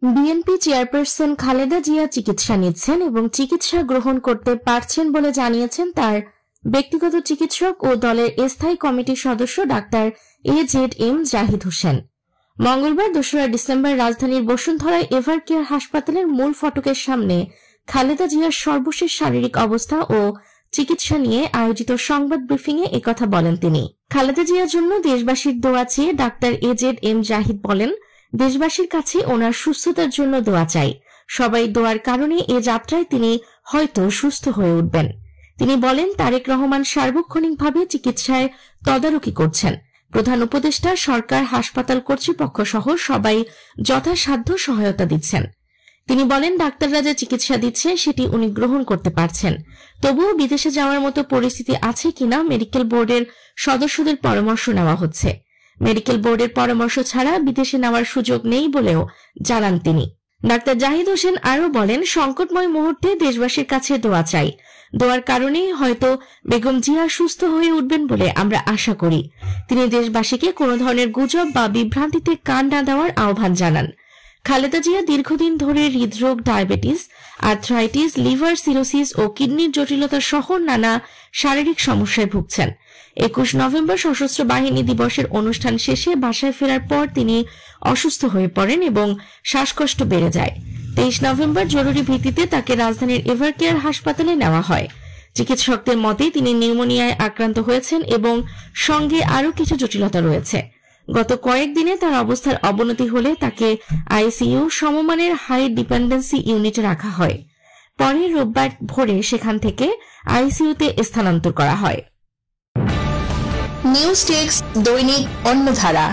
BNP chairperson Khaleda Zia চিকিৎসা নিচ্ছেন এবং চিকিৎসা গ্রহণ করতে পারছেন বলে জানিয়েছেন তার ব্যক্তিগত চিকিৎসক ও দলের স্থায়ী কমিটির সদস্য ডাক্তার AZM জাহিদ হোসেন। মঙ্গলবার ২রা ডিসেম্বর রাজধানীর বসুন্ধরায় এভারকেয়ার হাসপাতালের মূল ফটকের সামনে খালেদা জিয়ার সর্বশেষ শারীরিক অবস্থা ও চিকিৎসা নিয়ে আয়োজিত সংবাদ ব্রিফিংয়ে একথা বলেন তিনি। খালেদা জিয়ার জন্য দেশবাসীর দোয়া চেয়ে ডাক্তার AZM জাহিদ বলেন, দেশবাসীর কাছে ওনার সুস্থতার জন্য দোয়া চাই। সবাই দোয়ার কারণে এ যাত্রায় তিনি হয়তো সুস্থ হয়ে উঠবেন। তিনি বলেন, তারেক রহমান সার্বক্ষণিকভাবে চিকিৎসায় তদারকি করছেন। প্রধান উপদেষ্টা, সরকার, হাসপাতাল কর্তৃপক্ষ সহ সবাই যথাসাধ্য সহায়তা দিচ্ছেন। তিনি বলেন, ডাক্তাররা যে চিকিৎসা দিচ্ছে সেটি উনি গ্রহণ করতে পারছেন। তবুও বিদেশে যাওয়ার মতো পরিস্থিতি আছে কিনা মেডিকেল বোর্ডের সদস্যদের পরামর্শ নেওয়া হচ্ছে। মেডিকেল বোর্ডের পরামর্শ ছাড়া বিদেশে নেওয়ার সুযোগ নেই বলেও জানান তিনি। ডাক্তার জাহিদ হোসেন আরও বলেন, সংকটময় মুহূর্তে দেশবাসীর কাছে দোয়া চাই। দোয়ার কারণেই হয়তো বেগম জিয়া সুস্থ হয়ে উঠবেন বলে আমরা আশা করি। তিনি দেশবাসীকে কোনো ধরনের গুজব বা বিভ্রান্তিতে কান না দেওয়ার আহ্বান জানান। খালেদা জিয়া দীর্ঘদিন ধরে হৃদরোগ, ডায়াবেটিস, আর্থ্রাইটিস, লিভার সিরোসিস ও কিডনির জটিলতা সহ নানা শারীরিক সমস্যায় ভুগছেন। ২১ নভেম্বর সশস্ত্র বাহিনী দিবসের অনুষ্ঠান শেষে বাসায় ফেরার পর তিনি অসুস্থ হয়ে পড়েন এবং শ্বাসকষ্ট বেড়ে যায়। ২৩ নভেম্বর জরুরি ভিত্তিতে তাকে রাজধানীর এভারকেয়ার হাসপাতালে নেওয়া হয়। চিকিৎসকদের মতে তিনি নিউমোনিয়ায় আক্রান্ত হয়েছেন এবং সঙ্গে আরও কিছু জটিলতা রয়েছে। গত কয়েকদিনে তার অবস্থার অবনতি হলে তাকে আইসিইউ সমমানের হাই ডিপেন্ডেন্সি ইউনিটে রাখা হয়। পরে রোববার ভোরে সেখান থেকে আইসিইউতে স্থানান্তর করা হয়। নিউজ টেক্স দৈনিক অন্যধারা।